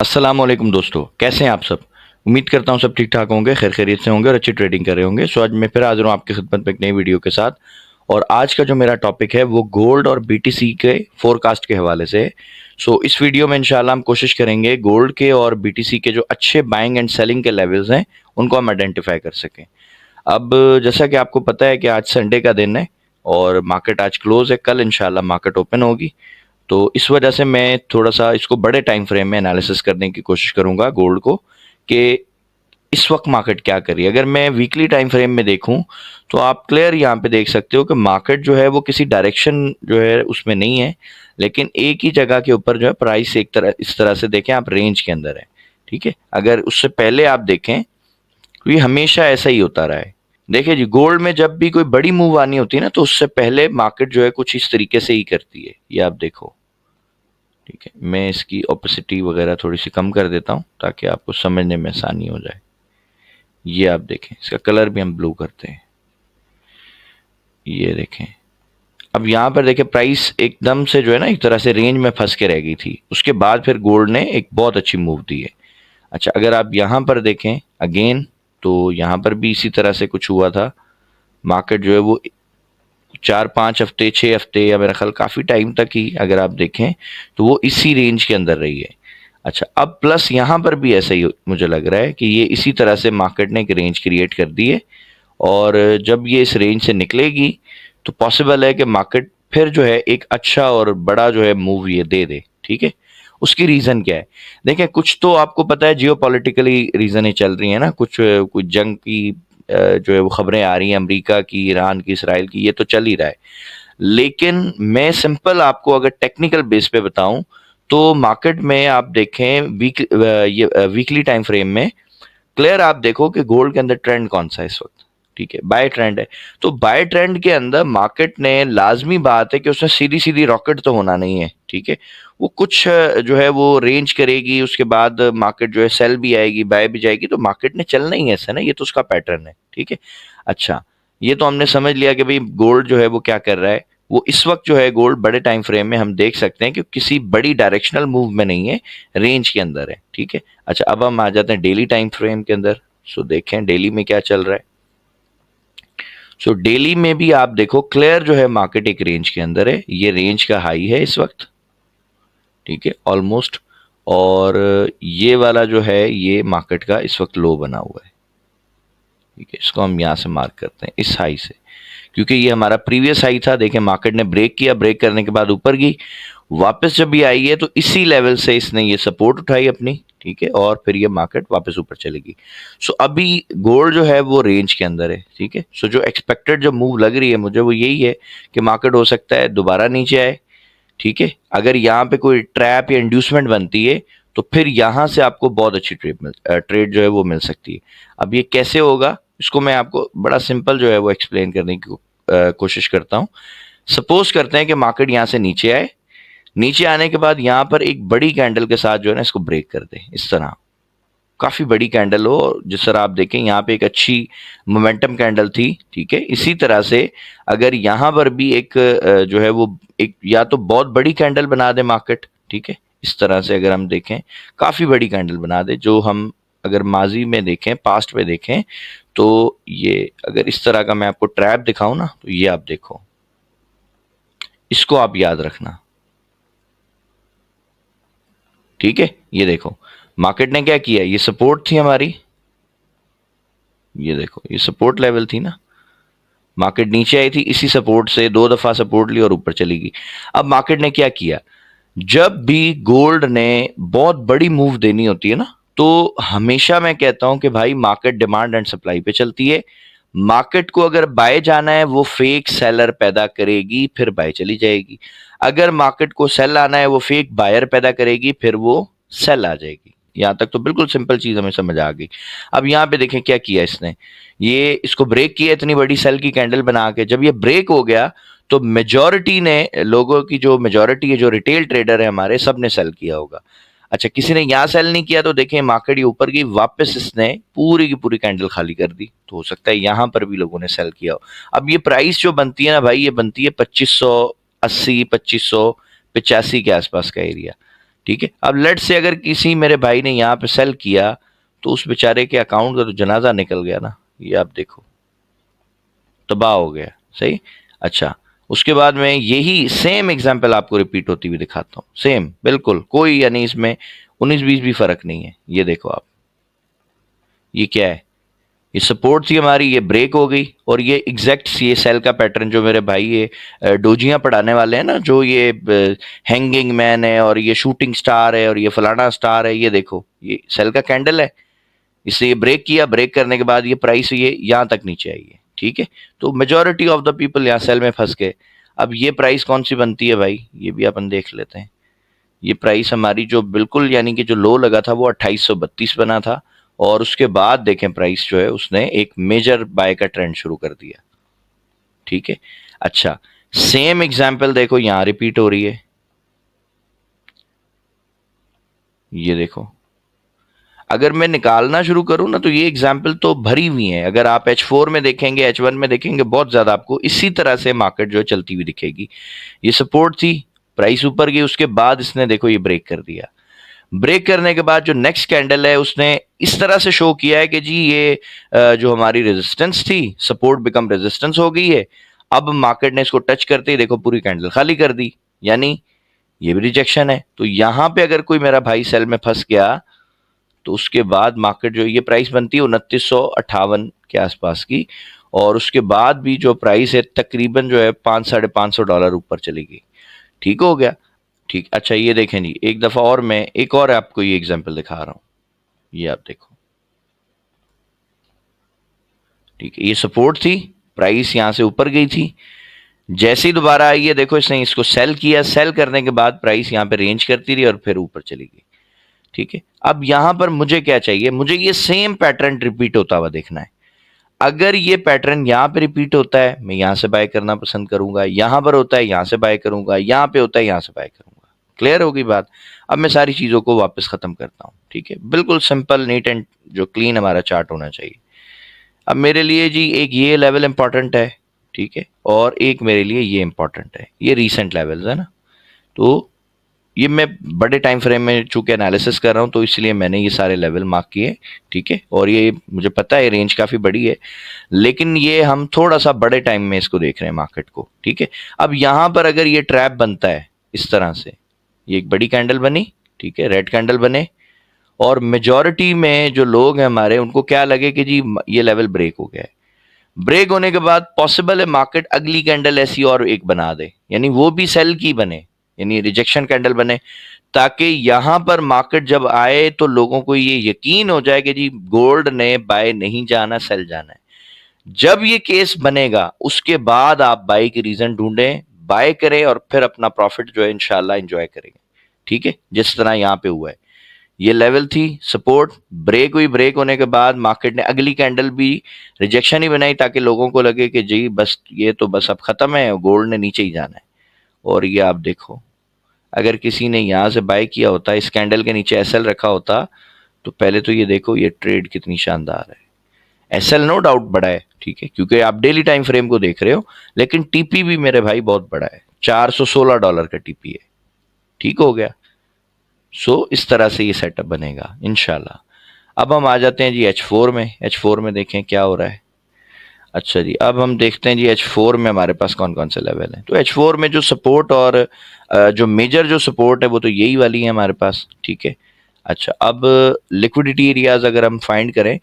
अस्सलाम वालेकुम दोस्तों, कैसे हैं आप सब। उम्मीद करता हूँ सब ठीक ठाक होंगे, खैर खैरियत से होंगे और अच्छी ट्रेडिंग कर रहे होंगे। सो आज मैं फिर हाजिर हूँ आपकी खिदमत में एक नई वीडियो के साथ। और आज का जो मेरा टॉपिक है वो गोल्ड और बीटीसी के फोरकास्ट के हवाले से है। सो इस वीडियो में इंशाल्लाह हम कोशिश करेंगे गोल्ड के और बीटीसी के जो अच्छे बाइंग एंड सेलिंग के लेवल्स हैं उनको हम आइडेंटिफाई कर सकें। अब जैसा कि आपको पता है कि आज संडे का दिन है और मार्केट आज क्लोज है, कल इंशाल्लाह मार्केट ओपन होगी। तो इस वजह से मैं थोड़ा सा इसको बड़े टाइम फ्रेम में एनालिसिस करने की कोशिश करूंगा गोल्ड को, कि इस वक्त मार्केट क्या कर रही है। अगर मैं वीकली टाइम फ्रेम में देखूं तो आप क्लियर यहाँ पे देख सकते हो कि मार्केट जो है वो किसी डायरेक्शन जो है उसमें नहीं है, लेकिन एक ही जगह के ऊपर जो है प्राइस एक तरह इस तरह से देखें आप रेंज के अंदर है। ठीक है, अगर उससे पहले आप देखें तो ये हमेशा ऐसा ही होता रहा है। देखिए जी, गोल्ड में जब भी कोई बड़ी मूव आनी होती है ना तो उससे पहले मार्केट जो है कुछ इस तरीके से ही करती है, ये आप देखो। ठीक है, मैं इसकी ओपेसिटी वगैरह थोड़ी सी कम कर देता हूँ ताकि आपको समझने में आसानी हो जाए। ये आप देखें, इसका कलर भी हम ब्लू करते हैं। ये देखें, अब यहाँ पर देखें प्राइस एकदम से जो है ना एक तरह से रेंज में फंस के रह गई थी, उसके बाद फिर गोल्ड ने एक बहुत अच्छी मूव दी है। अच्छा, अगर आप यहाँ पर देखें अगेन तो यहाँ पर भी इसी तरह से कुछ हुआ था। मार्केट जो है वो 4-5 हफ्ते 6 हफ्ते या मेरा ख्याल काफ़ी टाइम तक ही अगर आप देखें तो वो इसी रेंज के अंदर रही है। अच्छा, अब प्लस यहाँ पर भी ऐसा ही मुझे लग रहा है कि ये इसी तरह से मार्केट ने एक रेंज क्रिएट कर दी है। और जब ये इस रेंज से निकलेगी तो पॉसिबल है कि मार्केट फिर जो है एक अच्छा और बड़ा जो है मूव ये दे दे। ठीक है, उसकी रीज़न क्या है। देखें, कुछ तो आपको पता है जियो पॉलिटिकली रीज़नें चल रही हैं ना, कुछ जंग की जो है वो खबरें आ रही हैं, अमेरिका की, ईरान की, इसराइल की, ये तो चल ही रहा है। लेकिन मैं सिंपल आपको अगर टेक्निकल बेस पे बताऊं तो मार्केट में आप देखें वीकली टाइम फ्रेम में क्लियर आप देखो कि गोल्ड के अंदर ट्रेंड कौन सा है इस वक्त। ठीक है, बाय ट्रेंड है। तो बाय ट्रेंड के अंदर मार्केट ने, लाजमी बात है कि उसने सीधी सीधी रॉकेट तो होना नहीं है। ठीक है, वो कुछ जो है वो रेंज करेगी, उसके बाद मार्केट जो है सेल भी आएगी बाय भी जाएगी, तो मार्केट ने चलना ही है ऐसा ना, ये तो उसका पैटर्न है। ठीक है, अच्छा, ये तो हमने समझ लिया कि भाई गोल्ड जो है वो क्या कर रहा है। वो इस वक्त जो है गोल्ड बड़े टाइम फ्रेम में हम देख सकते हैं कि किसी बड़ी डायरेक्शनल मूव में नहीं है, रेंज के अंदर है। ठीक है, अच्छा, अब हम आ जाते हैं डेली टाइम फ्रेम के अंदर। सो देखें डेली में क्या चल रहा है। सो डेली में भी आप देखो क्लियर जो है मार्केट एक रेंज के अंदर है, ये रेंज का हाई है इस वक्त। ठीक है, ऑलमोस्ट। और ये वाला जो है ये मार्केट का इस वक्त लो बना हुआ है। ठीक है, इसको हम यहाँ से मार्क करते हैं इस हाई से, क्योंकि ये हमारा प्रीवियस हाई था। देखें मार्केट ने ब्रेक किया, ब्रेक करने के बाद ऊपर गई, वापस जब ये आई है तो इसी लेवल से इसने ये सपोर्ट उठाई अपनी। ठीक है, और फिर ये मार्केट वापस ऊपर चलेगी। सो अभी गोल्ड जो है वो रेंज के अंदर है। ठीक है, सो जो एक्सपेक्टेड जो मूव लग रही है मुझे वो यही है कि मार्केट हो सकता है दोबारा नीचे आए। ठीक है, अगर यहाँ पे कोई ट्रैप या इंड्यूसमेंट बनती है तो फिर यहाँ से आपको बहुत अच्छी ट्रेड जो है वो मिल सकती है। अब ये कैसे होगा इसको मैं आपको बड़ा सिंपल जो है वो एक्सप्लेन करने की कोशिश करता हूँ। सपोज करते हैं कि मार्केट यहाँ से नीचे आए, नीचे आने के बाद यहाँ पर एक बड़ी कैंडल के साथ जो है ना इसको ब्रेक कर दे, इस तरह काफी बड़ी कैंडल हो, जिस तरह आप देखें यहाँ पे एक अच्छी मोमेंटम कैंडल थी। ठीक है, इसी तरह से अगर यहाँ पर भी एक जो है वो एक या तो बहुत बड़ी कैंडल बना दे मार्केट। ठीक है, इस तरह से अगर हम देखें काफी बड़ी कैंडल बना दे, जो हम अगर माजी में देखें, पास्ट में देखें, तो ये अगर इस तरह का मैं आपको ट्रैप दिखाऊं ना तो ये आप देखो, इसको आप याद रखना। ठीक है, ये देखो मार्केट ने क्या किया, ये सपोर्ट थी हमारी, ये देखो ये सपोर्ट लेवल थी ना, मार्केट नीचे आई थी, इसी सपोर्ट से 2 दफा सपोर्ट ली और ऊपर चली गई। अब मार्केट ने क्या किया, जब भी गोल्ड ने बहुत बड़ी मूव देनी होती है ना तो हमेशा मैं कहता हूं कि भाई मार्केट डिमांड एंड सप्लाई पे चलती है। मार्केट को अगर बाय जाना है वो फेक सेलर पैदा करेगी, फिर बाय चली जाएगी। अगर मार्केट को सेल आना है वो फेक बायर पैदा करेगी, फिर वो सेल आ जाएगी। यहां तक तो बिल्कुल सिंपल चीज हमें समझ आ गई। अब यहां पे देखें क्या किया इसने, ये इसको ब्रेक किया इतनी बड़ी सेल की कैंडल बना के। जब ये ब्रेक हो गया तो मेजॉरिटी ने, लोगों की जो मेजॉरिटी है, जो रिटेल ट्रेडर है हमारे, सब ने सेल किया होगा। अच्छा, किसी ने यहाँ सेल नहीं किया तो देखें मार्केट ये ऊपर गई, वापस इसने पूरी की पूरी कैंडल खाली कर दी, तो हो सकता है यहाँ पर भी लोगों ने सेल किया हो। अब ये प्राइस जो बनती है ना भाई, ये बनती है 2580 2585 के आसपास का एरिया। ठीक है। अब लेट से अगर किसी मेरे भाई ने यहाँ पे सेल किया तो उस बेचारे के अकाउंट का तो जनाजा निकल गया ना, ये आप देखो, तबाह हो गया। सही। अच्छा, उसके बाद में यही सेम एग्जांपल आपको रिपीट होती हुई दिखाता हूँ, सेम बिल्कुल, कोई यानी इसमें 19-20 भी फर्क नहीं है। ये देखो आप, ये क्या है, ये सपोर्ट थी हमारी, ये ब्रेक हो गई, और ये एग्जैक्ट ये सेल का पैटर्न जो मेरे भाई ये डोजियां पढ़ाने वाले हैं ना, जो ये हैंगिंग मैन है और ये शूटिंग स्टार है और ये फलाना स्टार है, ये देखो ये सेल का कैंडल है। इससे ये ब्रेक किया, ब्रेक करने के बाद ये प्राइस ये यहाँ तक नीचे आई है। ठीक है, तो मेजोरिटी ऑफ द पीपल यहाँ सेल में फंस गए। अब ये प्राइस कौन सी बनती है भाई, ये भी अपन देख लेते हैं। ये प्राइस हमारी जो बिल्कुल यानी कि जो लो लगा था वो 2832 बना था, और उसके बाद देखें प्राइस जो है उसने एक मेजर बाय का ट्रेंड शुरू कर दिया। ठीक है। अच्छा, सेम एग्जांपल देखो यहां रिपीट हो रही है, ये देखो। अगर मैं निकालना शुरू करूं ना तो ये एग्जाम्पल तो भरी हुई है। अगर आप H4 में देखेंगे, H1 में देखेंगे, बहुत ज्यादा आपको इसी तरह से मार्केट जो है चलती हुई दिखेगी। ये सपोर्ट थी, प्राइस ऊपर गई, उसके बाद इसने देखो ये ब्रेक कर दिया। ब्रेक करने के बाद जो नेक्स्ट कैंडल है उसने इस तरह से शो किया है कि जी ये जो हमारी रेजिस्टेंस थी, सपोर्ट बिकम रेजिस्टेंस हो गई है। अब मार्केट ने इसको टच करते ही देखो पूरी कैंडल खाली कर दी, यानी ये भी रिजेक्शन है। तो यहां पे अगर कोई मेरा भाई सेल में फंस गया तो उसके बाद मार्केट जो ये प्राइस बनती है 2958 के आसपास की, और उसके बाद भी जो प्राइस है तकरीबन जो है 500-550 डॉलर ऊपर चली गई। ठीक हो गया। ठीक। अच्छा, ये देखें जी, एक दफा और मैं एक और आपको ये एग्जांपल दिखा रहा हूं, ये आप देखो। ठीक है, ये सपोर्ट थी, प्राइस यहां से ऊपर गई थी, जैसे ही दोबारा आई है देखो इसने इसको सेल किया, सेल करने के बाद प्राइस यहां पे रेंज करती रही और फिर ऊपर चली गई। ठीक है, अब यहां पर मुझे क्या चाहिए, मुझे ये सेम पैटर्न रिपीट होता हुआ देखना है। अगर ये पैटर्न यहां पे रिपीट होता है, मैं यहां से बाय करना पसंद करूंगा, यहां पर होता है यहां से बाय करूंगा, यहां पे होता है यहां से बाय करूंगा। क्लियर होगी बात। अब मैं सारी चीजों को वापस खत्म करता हूं। ठीक है, बिल्कुल सिंपल, नीट एंड जो क्लीन हमारा चार्ट होना चाहिए। अब मेरे लिए जी एक ये लेवल इंपॉर्टेंट है, ठीक है, और एक मेरे लिए ये इंपॉर्टेंट है, ये रीसेंट लेवल्स है ना। तो ये मैं बड़े टाइम फ्रेम में चूंकि एनालिसिस कर रहा हूं तो इसलिए मैंने ये सारे लेवल मार्क किए। ठीक है, और ये मुझे पता है रेंज काफ़ी बड़ी है, लेकिन ये हम थोड़ा सा बड़े टाइम में इसको देख रहे हैं मार्केट को। ठीक है, अब यहां पर अगर ये ट्रैप बनता है इस तरह से, ये एक बड़ी कैंडल बनी, ठीक है, रेड कैंडल बने, और मेजॉरिटी में जो लोग हैं हमारे उनको क्या लगे कि जी ये लेवल ब्रेक हो गया है। ब्रेक होने के बाद पॉसिबल है मार्केट अगली कैंडल ऐसी और एक बना दे, यानी वो भी सेल की बने, यानी रिजेक्शन कैंडल बने, ताकि यहां पर मार्केट जब आए तो लोगों को ये यकीन हो जाए कि जी गोल्ड ने बाय नहीं जाना, सेल जाना है। जब ये केस बनेगा उसके बाद आप बाय की रीजन ढूंढें, बाय करें और फिर अपना प्रॉफिट जो है इंशाल्लाह एंजॉय करेंगे। ठीक है, जिस तरह यहां पे हुआ है, ये लेवल थी सपोर्ट, ब्रेक हुई, ब्रेक होने के बाद मार्केट ने अगली कैंडल भी रिजेक्शन ही बनाई ताकि लोगों को लगे कि जी बस ये तो बस अब खत्म है, गोल्ड ने नीचे ही जाना है। और ये आप देखो, अगर किसी ने यहां से बाय किया होता, इस कैंडल के नीचे एसएल रखा होता, तो पहले तो ये देखो ये ट्रेड कितनी शानदार है। एसएल नो डाउट बड़ा है, ठीक है, क्योंकि आप डेली टाइम फ्रेम को देख रहे हो, लेकिन टीपी भी मेरे भाई बहुत बड़ा है, $416 का टीपी है। ठीक हो गया। इस तरह से ये सेटअप बनेगा इंशाल्लाह। अब हम आ जाते हैं जी H4 में। H4 में देखें क्या हो रहा है। अच्छा जी, अब हम देखते हैं जी H4 में हमारे पास कौन कौन से लेवल हैं। तो H4 में जो सपोर्ट और जो मेजर जो सपोर्ट है वो तो यही वाली है हमारे पास। ठीक है। अच्छा, अब लिक्विडिटी एरियाज अगर हम फाइंड करें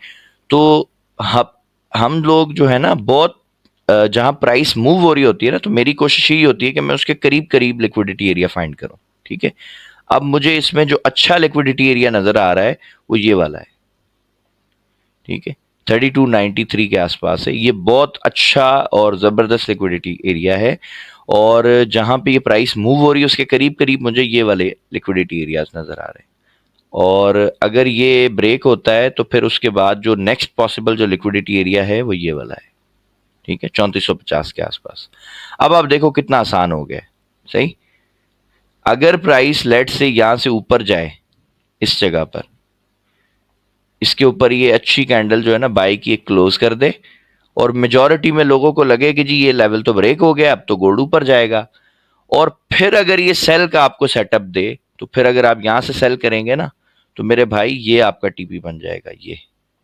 तो हम लोग जो है ना बहुत जहां प्राइस मूव हो रही होती है ना, तो मेरी कोशिश यही होती है कि मैं उसके करीब करीब लिक्विडिटी एरिया फाइंड करूं। ठीक है, अब मुझे इसमें जो अच्छा लिक्विडिटी एरिया नजर आ रहा है वो ये वाला है। ठीक है, 3293 के आसपास है, ये बहुत अच्छा और ज़बरदस्त लिक्विडिटी एरिया है, और जहां पे ये प्राइस मूव हो रही है उसके करीब करीब मुझे ये वाले लिक्विडिटी एरियाज नज़र आ रहे हैं। और अगर ये ब्रेक होता है तो फिर उसके बाद जो नेक्स्ट पॉसिबल जो लिक्विडिटी एरिया है वो ये वाला है। ठीक है, 3450 के आसपास। अब आप देखो कितना आसान हो गया। सही, अगर प्राइस लेट से यहां से ऊपर जाए इस जगह पर, इसके ऊपर ये अच्छी कैंडल जो है ना बाई की एक क्लोज कर दे, और मेजॉरिटी में लोगों को लगे कि जी ये लेवल तो ब्रेक हो गया, अब तो गोल्ड ऊपर जाएगा, और फिर अगर ये सेल का आपको सेटअप दे तो फिर अगर आप यहाँ से सेल करेंगे ना, तो मेरे भाई ये आपका टीपी बन जाएगा।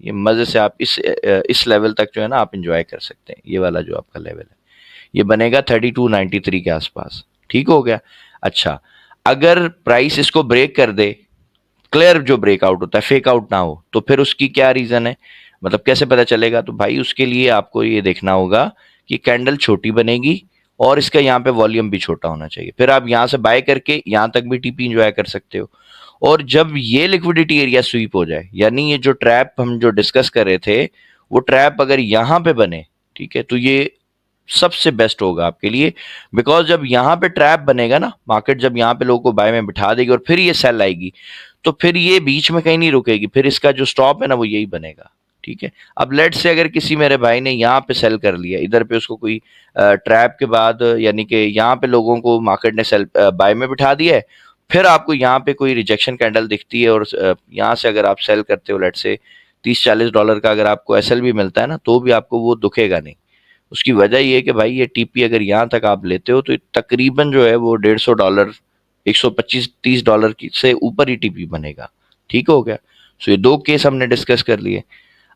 ये मजे से आप इस लेवल तक जो है ना आप इंजॉय कर सकते हैं। ये वाला जो आपका लेवल है ये बनेगा 3293 के आसपास। ठीक हो गया। अच्छा, अगर प्राइस इसको ब्रेक कर दे, क्लियर जो ब्रेकआउट होता है, फेक आउट ना हो, तो फिर उसकी क्या रीजन है, मतलब कैसे पता चलेगा? तो भाई उसके लिए आपको ये देखना होगा कि कैंडल छोटी बनेगी और इसका यहाँ पे वॉल्यूम भी छोटा होना चाहिए। फिर आप यहाँ से बाय करके यहाँ तक भी टीपी इंजॉय कर सकते हो। और जब ये लिक्विडिटी एरिया स्वीप हो जाए, यानी ये जो ट्रैप हम जो डिस्कस कर रहे थे, वो ट्रैप अगर यहाँ पे बने, ठीक है, तो ये सबसे बेस्ट होगा आपके लिए। बिकॉज जब यहाँ पे ट्रैप बनेगा ना, मार्केट जब यहाँ पे लोगों को बाय में बिठा देगी और फिर ये सेल आएगी, तो फिर ये बीच में कहीं नहीं रुकेगी, फिर इसका जो स्टॉप है ना वो यही बनेगा। ठीक है। अब लेट से अगर किसी मेरे भाई ने यहाँ पे सेल कर लिया, इधर पे उसको कोई ट्रैप के बाद, यानी कि यहाँ पे लोगों को मार्केट ने सेल बाय में बिठा दिया है, फिर आपको यहाँ पे कोई रिजेक्शन कैंडल दिखती है और यहाँ से अगर आप सेल करते हो, लेट से $30-40 का अगर आपको एसएल भी मिलता है ना, तो भी आपको वो दुखेगा नहीं। उसकी वजह ये है कि भाई ये टीपी अगर यहाँ तक आप लेते हो तो तकरीबन जो है वो $150, 125-30 डॉलर की से ऊपर ही टीपी बनेगा। ठीक हो गया। सो ये दो केस हमने डिस्कस कर लिए।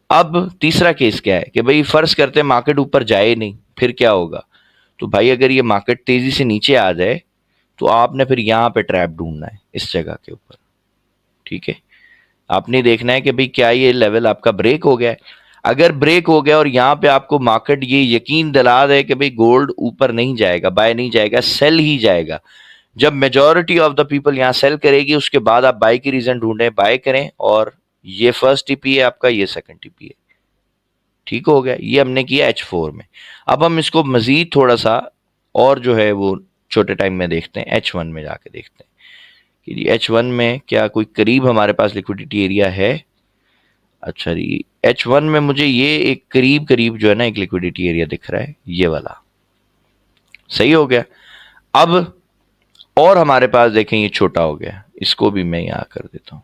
अब तीसरा केस क्या है कि भाई फर्ज करते हैं मार्केट ऊपर जाए नहीं, फिर क्या होगा? तो भाई अगर ये मार्केट तेजी से नीचे आ जाए, तो आपने फिर यहाँ पे ट्रैप ढूंढना है इस जगह के ऊपर। ठीक है। आपने देखना है कि भाई क्या ये लेवल आपका ब्रेक हो गया है। अगर ब्रेक हो गया और यहाँ पे आपको मार्केट ये यकीन दिला दे कि भाई गोल्ड ऊपर नहीं जाएगा, बाय नहीं जाएगा, सेल ही जाएगा, जब मेजॉरिटी ऑफ द पीपल यहाँ सेल करेगी, उसके बाद आप बाय की रीजन ढूंढें, बाय करें। और ये फर्स्ट टीपी है आपका, ये सेकंड टीपी है। ठीक हो गया। ये हमने किया H4 में। अब हम इसको मजीद थोड़ा सा और जो है वो छोटे टाइम में देखते हैं, H1 में जाके देखते हैं कि H1 में क्या कोई करीब हमारे पास लिक्विडिटी एरिया है। अच्छा जी, H1 में मुझे ये एक करीब करीब जो है ना एक लिक्विडिटी एरिया दिख रहा है, ये वाला। सही हो गया। अब और हमारे पास देखें ये छोटा हो गया, इसको भी मैं यहां कर देता हूं।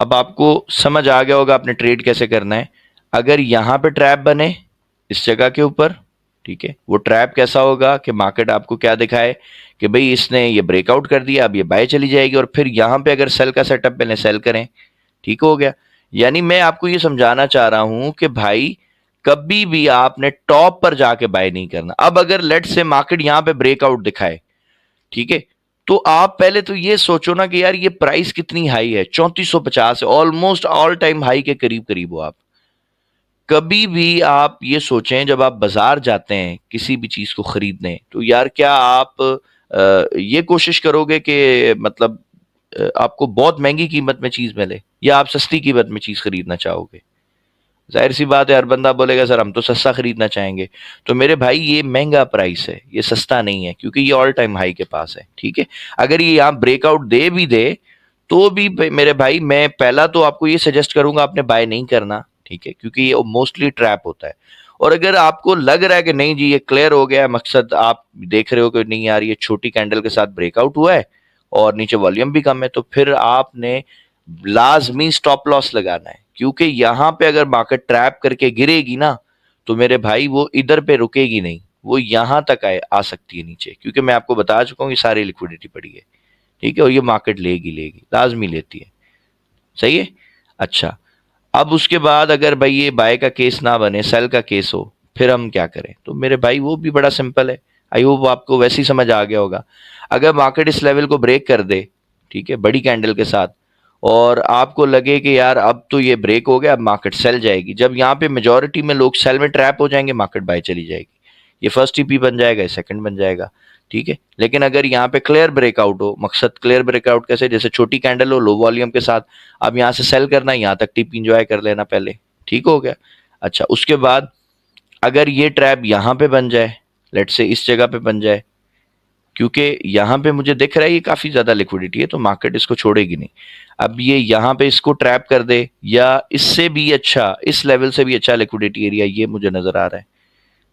अब आपको समझ आ गया होगा आपने ट्रेड कैसे करना है। अगर यहां पे ट्रैप बने इस जगह के ऊपर, ठीक है, वो ट्रैप कैसा होगा कि मार्केट आपको क्या दिखाए कि भाई इसने ये ब्रेकआउट कर दिया, अब ये बाय चली जाएगी, और फिर यहां पे अगर सेल का सेटअप पहले सेल करें। ठीक हो गया। यानी मैं आपको ये समझाना चाह रहा हूं कि भाई कभी भी आपने टॉप पर जाके बाय नहीं करना। अब अगर लेट से मार्केट यहां पे ब्रेकआउट दिखाए, ठीक है, तो आप पहले तो ये सोचो ना कि यार ये प्राइस कितनी हाई है, 3450 है, ऑलमोस्ट ऑल टाइम हाई के करीब करीब हो आप। कभी भी आप ये सोचें जब आप बाजार जाते हैं किसी भी चीज को खरीदने, तो यार क्या आप ये कोशिश करोगे कि मतलब आपको बहुत महंगी कीमत में चीज मिले, या आप सस्ती कीमत में चीज खरीदना चाहोगे? जाहिर सी बात है, हर बंदा बोलेगा सर हम तो सस्ता खरीदना चाहेंगे। तो मेरे भाई ये महंगा प्राइस है, ये सस्ता नहीं है, क्योंकि ये ऑल टाइम हाई के पास है। ठीक है। अगर ये यहाँ ब्रेकआउट दे भी दे, तो भी मेरे भाई मैं पहला तो आपको ये सजेस्ट करूंगा आपने बाय नहीं करना। ठीक है, क्योंकि ये मोस्टली ट्रैप होता है। और अगर आपको लग रहा है कि नहीं जी ये क्लियर हो गया है, मकसद आप देख रहे हो कि नहीं यार ये छोटी कैंडल के साथ ब्रेकआउट हुआ है और नीचे वॉल्यूम भी कम है, तो फिर आपने लाजमी स्टॉप लॉस लगाना है। क्योंकि यहां पे अगर मार्केट ट्रैप करके गिरेगी ना, तो मेरे भाई वो इधर पे रुकेगी नहीं, वो यहां तक आ सकती है नीचे, क्योंकि मैं आपको बता चुका हूं ये सारी लिक्विडिटी पड़ी है। ठीक है। और ये मार्केट लेगी लेगी, लाजमी लेती है। सही है। अच्छा, अब उसके बाद अगर भाई ये बाय का केस ना बने, सेल का केस हो, फिर हम क्या करें? तो मेरे भाई वो भी बड़ा सिंपल है। आई होप आपको वैसे ही समझ आ गया होगा। अगर मार्केट इस लेवल को ब्रेक कर दे, ठीक है, बड़ी कैंडल के साथ, और आपको लगे कि यार अब तो ये ब्रेक हो गया, अब मार्केट सेल जाएगी, जब यहाँ पे मेजॉरिटी में लोग सेल में ट्रैप हो जाएंगे, मार्केट बाय चली जाएगी। ये फर्स्ट टीपी बन जाएगा, ये सेकंड बन जाएगा। ठीक है। लेकिन अगर यहाँ पे क्लियर ब्रेकआउट हो, मकसद क्लियर ब्रेकआउट कैसे, जैसे छोटी कैंडल हो लो वॉल्यूम के साथ, अब यहाँ से सेल करना, यहाँ तक टिप इंजॉय कर लेना पहले। ठीक हो गया। अच्छा, उसके बाद अगर ये ट्रैप यहाँ पे बन जाए, लेट से इस जगह पे बन जाए, क्योंकि यहाँ पे मुझे दिख रहा है ये काफी ज्यादा लिक्विडिटी है, तो मार्केट इसको छोड़ेगी नहीं। अब ये यहाँ पे इसको ट्रैप कर दे, या इससे भी अच्छा, इस लेवल से भी अच्छा लिक्विडिटी एरिया ये मुझे नजर आ रहा है।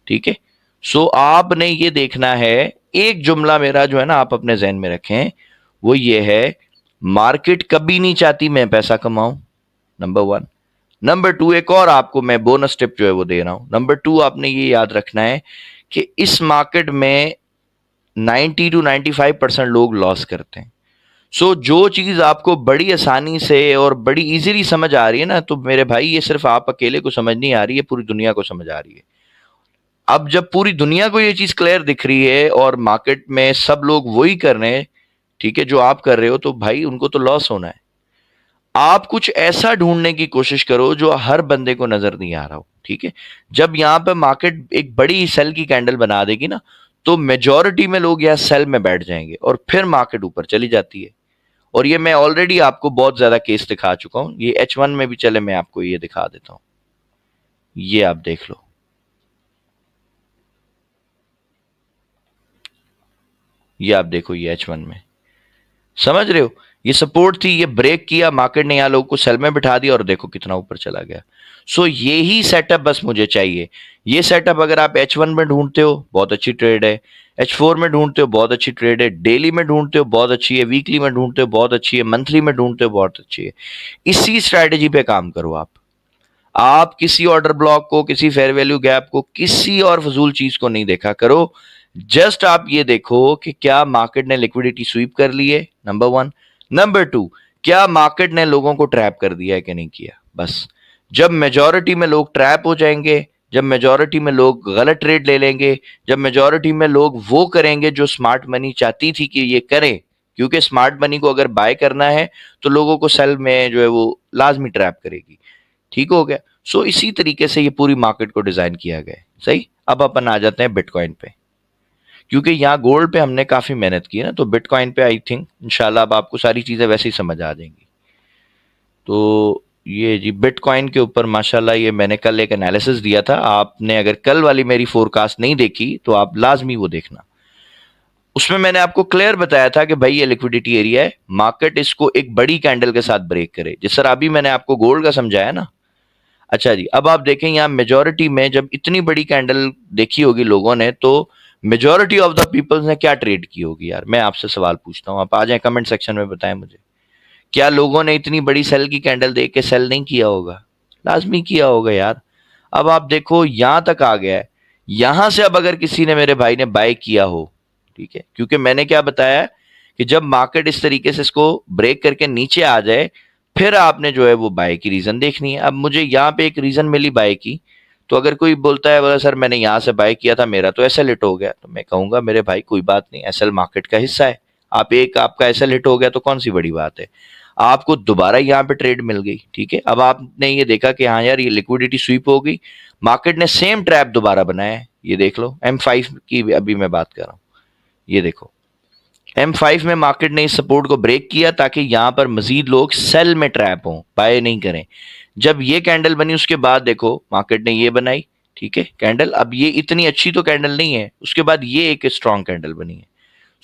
ठीक है। सो आपने ये देखना है, एक जुमला मेरा जो है ना आप अपने जहन में रखें, वो ये है, मार्केट कभी नहीं चाहती मैं पैसा कमाऊं, नंबर वन। नंबर टू, एक और आपको मैं बोनस टिप जो है वो दे रहा हूं। नंबर टू, आपने ये याद रखना है कि इस मार्केट में 90 to 95% लोग लॉस करते हैं। जो चीज आपको बड़ी आसानी से और बड़ी इजीली समझ आ रही है ना, तो मेरे भाई ये सिर्फ आप अकेले को समझ नहीं आ रही है, पूरी दुनिया को समझ आ रही है। अब जब पूरी दुनिया को ये चीज क्लियर दिख रही है और मार्केट में सब लोग वही कर रहे हैं, ठीक है, जो आप कर रहे हो, तो भाई उनको तो लॉस होना है। आप कुछ ऐसा ढूंढने की कोशिश करो जो हर बंदे को नजर नहीं आ रहा हो, ठीक है। जब यहां पे मार्केट एक बड़ी सेल की कैंडल बना देगी ना, तो मेजॉरिटी में लोग यहां सेल में बैठ जाएंगे और फिर मार्केट ऊपर चली जाती है। और ये मैं ऑलरेडी आपको बहुत ज्यादा केस दिखा चुका हूं, ये H1 में भी चले, मैं आपको ये दिखा देता हूं। ये आप देख लो, ये आप देखो, ये H1 में, समझ रहे हो, ये सपोर्ट थी, ये ब्रेक किया, मार्केट ने यहां लोगों को सेल में बिठा दिया और देखो कितना ऊपर चला गया। ये ही सेटअप बस मुझे चाहिए। ये सेटअप अगर आप H1 में ढूंढते हो, बहुत अच्छी ट्रेड है। H4 में ढूंढते हो, बहुत अच्छी ट्रेड है। डेली में ढूंढते हो, बहुत अच्छी है। वीकली में ढूंढते हो, बहुत अच्छी है। मंथली में ढूंढते हो, बहुत अच्छी है। इसी स्ट्रैटेजी पे काम करो आप किसी ऑर्डर ब्लॉक को, किसी फेयर वैल्यू गैप को, किसी और फजूल चीज को नहीं देखा करो। जस्ट आप ये देखो कि क्या मार्केट ने लिक्विडिटी स्वीप कर ली है, नंबर वन। नंबर टू, क्या मार्केट ने लोगों को ट्रैप कर दिया है कि नहीं किया। बस जब मेजॉरिटी में लोग ट्रैप हो जाएंगे, जब मेजॉरिटी में लोग गलत ट्रेड ले लेंगे, जब मेजॉरिटी में लोग वो करेंगे जो स्मार्ट मनी चाहती थी कि ये करें, क्योंकि स्मार्ट मनी को अगर बाय करना है तो लोगों को सेल में जो है वो लाजमी ट्रैप करेगी। ठीक हो गया। इसी तरीके से ये पूरी मार्केट को डिजाइन किया गया है। सही। अब अपन आ जाते हैं बिटकॉइन पे, क्योंकि यहाँ गोल्ड पे हमने काफी मेहनत की है ना, तो बिटकॉइन पे आई थिंक इंशाल्लाह अब आपको सारी चीजें वैसे ही समझ आ जाएंगी। तो ये जी बिटकॉइन के ऊपर माशाल्लाह, ये मैंने कल एक एनालिसिस दिया था, आपने अगर कल वाली मेरी फोरकास्ट नहीं देखी तो आप लाजमी वो देखना। उसमें मैंने आपको क्लियर बताया था कि भाई ये लिक्विडिटी एरिया है, मार्केट इसको एक बड़ी कैंडल के साथ ब्रेक करे, जिस तरह अभी मैंने आपको गोल्ड का समझाया ना। अच्छा जी, अब आप देखें यहाँ मेजॉरिटी में जब इतनी बड़ी कैंडल देखी होगी लोगों ने, तो मेजॉरिटी ऑफ द पीपल्स ने क्या ट्रेड की होगी यार। मैं आपसे सवाल पूछता हूँ, आप आ जाएं कमेंट सेक्शन में बताएं मुझे, क्या लोगों ने इतनी बड़ी सेल की कैंडल देख के सेल नहीं किया होगा। लाजमी किया होगा यार। अब आप देखो यहां तक आ गया है, यहां से अब अगर किसी ने, मेरे भाई ने बाय किया हो, ठीक है, क्योंकि मैंने क्या बताया कि जब मार्केट इस तरीके से इसको ब्रेक करके नीचे आ जाए, फिर आपने जो है वो बाय की रीजन देखनी है। अब मुझे यहाँ पे एक रीजन मिली बाय की, तो अगर कोई बोलता है बोला सर मैंने यहाँ से बाय किया था, मेरा तो एसएल हिट हो गया, तो मैं कहूंगा मेरे भाई कोई बात नहीं, एसएल मार्केट का हिस्सा है। आपका एसएल हिट हो गया तो कौन सी बड़ी बात है, आपको दोबारा यहाँ पे ट्रेड मिल गई, ठीक है। अब आपने ये देखा कि हाँ यार ये लिक्विडिटी स्वीप हो गई, मार्केट ने सेम ट्रैप दोबारा बनाया है। ये देख लो M5 की अभी मैं बात कर रहा हूँ, ये देखो M5 में मार्केट ने इस सपोर्ट को ब्रेक किया ताकि यहां पर मजीद लोग सेल में ट्रैप हों, बाय नहीं करें। जब ये कैंडल बनी उसके बाद देखो मार्केट ने ये बनाई, ठीक है, कैंडल। अब ये इतनी अच्छी तो कैंडल नहीं है, उसके बाद ये एक स्ट्रॉन्ग कैंडल बनी है।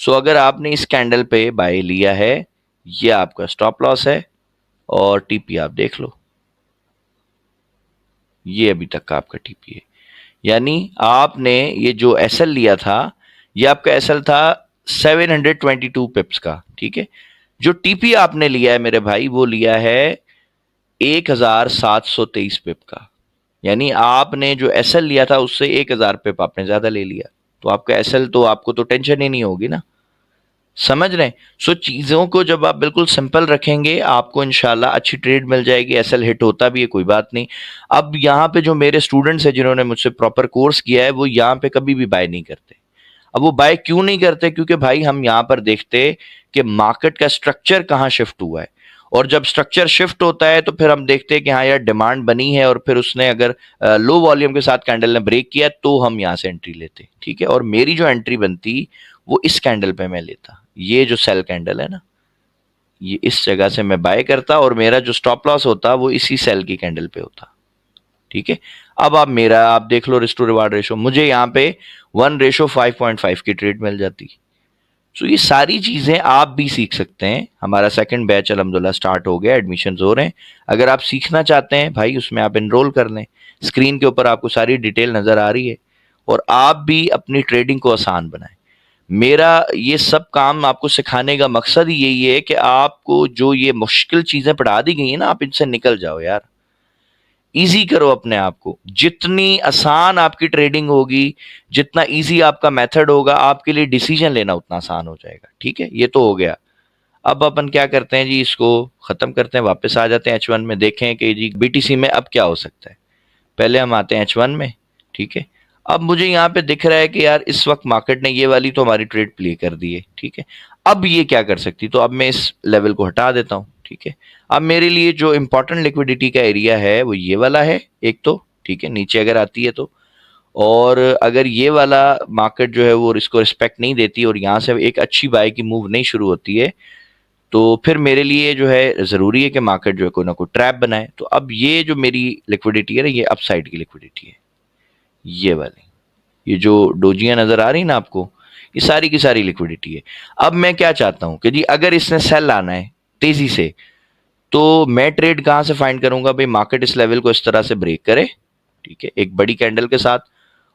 अगर आपने इस कैंडल पे बाय लिया है, ये आपका स्टॉप लॉस है, और टीपी आप देख लो, ये अभी तक का आपका टीपी है। यानी आपने ये जो एसएल लिया था, ये आपका एसएल था 722 पिप्स का, ठीक है। जो टीपी आपने लिया है मेरे भाई, वो लिया है 1723 पिप का। यानी आपने जो एसएल लिया था उससे 1000 पिप आपने ज्यादा ले लिया, तो आपका एसएल तो आपको तो टेंशन ही नहीं होगी ना। समझ रहे हैं। चीजों को जब आप बिल्कुल सिंपल रखेंगे, आपको इंशाल्लाह अच्छी ट्रेड मिल जाएगी। एसएल हिट होता भी है, कोई बात नहीं। अब यहाँ पे जो मेरे स्टूडेंट्स हैं जिन्होंने मुझसे प्रॉपर कोर्स किया है, वो यहाँ पे कभी भी बाय नहीं करते। अब वो बाय क्यों नहीं करते, क्योंकि भाई हम यहाँ पर देखते कि मार्केट का स्ट्रक्चर कहाँ शिफ्ट हुआ है, और जब स्ट्रक्चर शिफ्ट होता है तो फिर हम देखते हैं कि हाँ यार डिमांड बनी है, और फिर उसने अगर लो वॉल्यूम के साथ कैंडल ने ब्रेक किया तो हम यहाँ से एंट्री लेते, ठीक है। और मेरी जो एंट्री बनती वो इस कैंडल पे मैं लेता, ये जो सेल कैंडल है ना, ये इस जगह से मैं बाय करता, और मेरा जो स्टॉप लॉस होता वो इसी सेल की कैंडल पे होता, ठीक है। अब आप देख लो रिस्क टू रिवार्ड रेशो, मुझे यहाँ पे 1:5.5 की ट्रेड मिल जाती। ये सारी चीजें आप भी सीख सकते हैं। हमारा सेकंड बैच अल्हम्दुलिल्लाह स्टार्ट हो गया, एडमिशंस हो रहे हैं। अगर आप सीखना चाहते हैं भाई, उसमें आप एनरोल कर लें। स्क्रीन के ऊपर आपको सारी डिटेल नजर आ रही है, और आप भी अपनी ट्रेडिंग को आसान बनाएं। मेरा ये सब काम आपको सिखाने का मकसद ही यही है कि आपको जो ये मुश्किल चीजें पढ़ा दी गई हैं ना, आप इनसे निकल जाओ यार। इजी करो अपने आप को। जितनी आसान आपकी ट्रेडिंग होगी, जितना इजी आपका मेथड होगा, आपके लिए डिसीजन लेना उतना आसान हो जाएगा, ठीक है। ये तो हो गया। अब अपन क्या करते हैं जी, इसको खत्म करते हैं, वापस आ जाते हैं H1 में, देखें कि जी BTC में अब क्या हो सकता है। पहले हम आते हैं H1 में, ठीक है। अब मुझे यहाँ पे दिख रहा है कि यार इस वक्त मार्केट ने ये वाली तो हमारी ट्रेड प्ले कर दी है, ठीक है। अब ये क्या कर सकती, तो अब मैं इस लेवल को हटा देता हूँ, ठीक है। अब मेरे लिए जो इंपॉर्टेंट लिक्विडिटी का एरिया है वो ये वाला है एक तो, ठीक है, नीचे अगर आती है तो। और अगर ये वाला मार्केट जो है वो इसको रिस्पेक्ट नहीं देती और यहाँ से एक अच्छी बाय की मूव नहीं शुरू होती है, तो फिर मेरे लिए जो है ज़रूरी है कि मार्केट जो है कोई ना कोई ट्रैप बनाए। तो अब ये जो मेरी लिक्विडिटी है ना, ये अपसाइड की लिक्विडिटी है, ये वाली, ये जो डोजियां नज़र आ रही ना आपको, ये सारी की सारी लिक्विडिटी है। अब मैं क्या चाहता हूँ कि जी अगर इसने सेल आना है तेज़ी से, तो मैं ट्रेड कहाँ से फाइंड करूंगा भाई, मार्केट इस लेवल को इस तरह से ब्रेक करे, ठीक है, एक बड़ी कैंडल के साथ,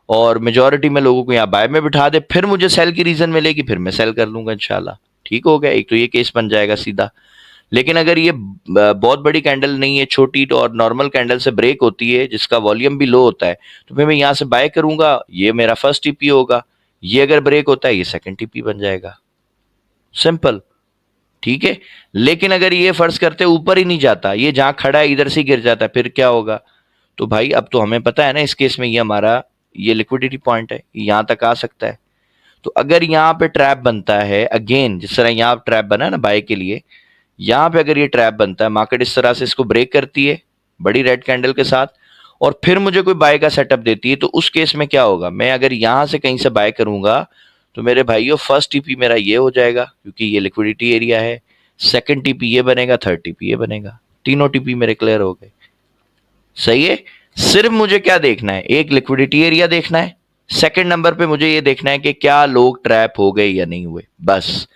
और मेजॉरिटी में लोगों को यहाँ बाय में बिठा दे, फिर मुझे सेल की रीजन मिलेगी, फिर मैं सेल कर लूंगा इंशाल्लाह। ठीक हो गया, एक तो ये केस बन जाएगा सीधा। लेकिन अगर ये बहुत बड़ी कैंडल नहीं है, छोटी तो और नॉर्मल कैंडल से ब्रेक होती है जिसका वॉल्यूम भी लो होता है, तो फिर मैं यहाँ से बाय करूंगा, ये मेरा फर्स्ट टीपी होगा। ये अगर ब्रेक होता है ये सेकंड टीपी बन जाएगा, सिंपल, ठीक है। लेकिन अगर ये फर्ज करते ऊपर ही नहीं जाता, ये जहां खड़ा है इधर से गिर जाता है, फिर क्या होगा। तो भाई अब तो हमें पता है ना, इस केस में ये हमारा ये लिक्विडिटी पॉइंट है, यहां तक आ सकता है। तो अगर यहाँ पे ट्रैप बनता है अगेन, जिस तरह यहाँ ट्रैप बना है ना बाय के लिए, यहाँ पे अगर ये ट्रैप बनता है, मार्केट इस तरह से इसको ब्रेक करती है बड़ी रेड कैंडल के साथ, और फिर मुझे कोई बाय का सेटअप देती है, तो उस केस में क्या होगा, मैं अगर यहां से कहीं से बाय करूंगा, तो मेरे भाइयों फर्स्ट टीपी मेरा ये हो जाएगा क्योंकि ये लिक्विडिटी एरिया है, सेकंड टीपी ये बनेगा, थर्ड टीपी ये बनेगा, तीनों टीपी मेरे क्लियर हो गए। सही है। सिर्फ मुझे क्या देखना है, एक लिक्विडिटी एरिया देखना है, सेकंड नंबर पे मुझे ये देखना है कि क्या लोग ट्रैप हो गए या नहीं हुए, बस।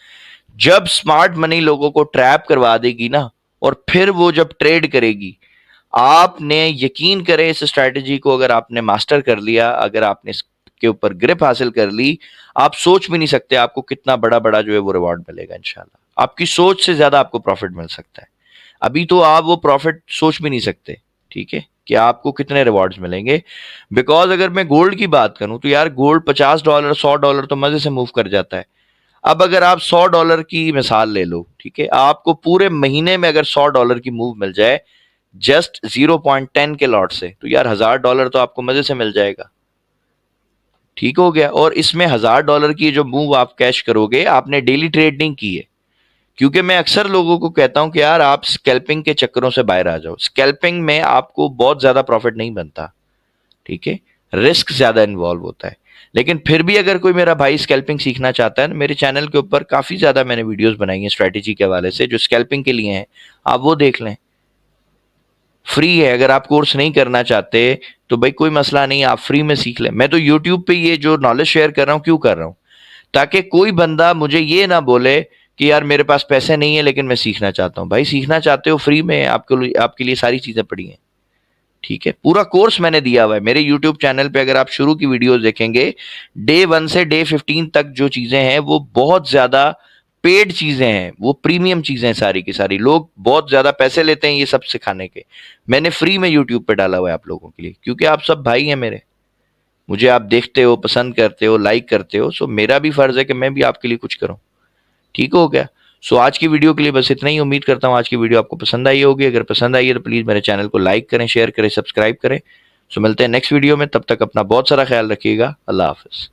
जब स्मार्ट मनी लोगों को ट्रैप करवा देगी ना, और फिर वो जब ट्रेड करेगी, आपने यकीन करें इस स्ट्रैटेजी को अगर आपने मास्टर कर लिया, अगर आपने इसके ऊपर ग्रिप हासिल कर ली, आप सोच भी नहीं सकते आपको कितना बड़ा बड़ा जो है वो रिवॉर्ड मिलेगा इंशाल्लाह। आपकी सोच से ज्यादा आपको प्रॉफिट मिल सकता है। अभी तो आप वो प्रॉफिट सोच भी नहीं सकते, ठीक है, कि आपको कितने रिवॉर्ड्स मिलेंगे। बिकॉज अगर मैं गोल्ड की बात करूं तो यार गोल्ड $50 $100 तो मजे से मूव कर जाता है। अब अगर आप $100 की मिसाल ले लो, ठीक है, आपको पूरे महीने में अगर $100 की मूव मिल जाए जस्ट 0.10 के लॉट से, तो यार $1000 तो आपको मजे से मिल जाएगा। ठीक हो गया। और इसमें $1000 की जो मूव आप कैश करोगे, आपने डेली ट्रेड नहीं की है। क्योंकि मैं अक्सर लोगों को कहता हूं कि यार आप स्कैल्पिंग के चक्करों से बाहर आ जाओ, स्कैल्पिंग में आपको बहुत ज्यादा प्रॉफिट नहीं बनता, ठीक है, रिस्क ज्यादा इन्वॉल्व होता है। लेकिन फिर भी अगर कोई मेरा भाई स्कैल्पिंग सीखना चाहता है, मेरे चैनल के ऊपर काफी ज्यादा मैंने वीडियोस बनाई हैं स्ट्रेटेजी के हवाले से जो स्कैल्पिंग के लिए हैं, आप वो देख लें, फ्री है। अगर आप कोर्स नहीं करना चाहते तो भाई कोई मसला नहीं, आप फ्री में सीख लें। मैं तो यूट्यूब पे ये जो नॉलेज शेयर कर रहा हूँ क्यों कर रहा हूँ, ताकि कोई बंदा मुझे ये ना बोले कि यार मेरे पास पैसे नहीं है लेकिन मैं सीखना चाहता हूँ। भाई सीखना चाहते हो, फ्री में आपके लिए सारी चीजें पड़ी हैं, ठीक है। पूरा कोर्स मैंने दिया हुआ है मेरे यूट्यूब चैनल पे। अगर आप शुरू की वीडियोस देखेंगे, डे 1 से डे 15 तक जो चीजें हैं वो बहुत ज्यादा पेड चीजें हैं, वो प्रीमियम चीजें हैं सारी की सारी। लोग बहुत ज्यादा पैसे लेते हैं ये सब सिखाने के, मैंने फ्री में यूट्यूब पे डाला हुआ है आप लोगों के लिए, क्योंकि आप सब भाई हैं मेरे, मुझे आप देखते हो, पसंद करते हो, लाइक करते हो, सो मेरा भी फर्ज है कि मैं भी आपके लिए कुछ करूं। ठीक हो गया। सो आज की वीडियो के लिए बस इतना ही। उम्मीद करता हूँ आज की वीडियो आपको पसंद आई होगी। अगर पसंद आई है तो प्लीज़ मेरे चैनल को लाइक करें, शेयर करें, सब्सक्राइब करें। सो मिलते हैं नेक्स्ट वीडियो में, तब तक अपना बहुत सारा ख्याल रखिएगा। अल्लाह हाफिज़।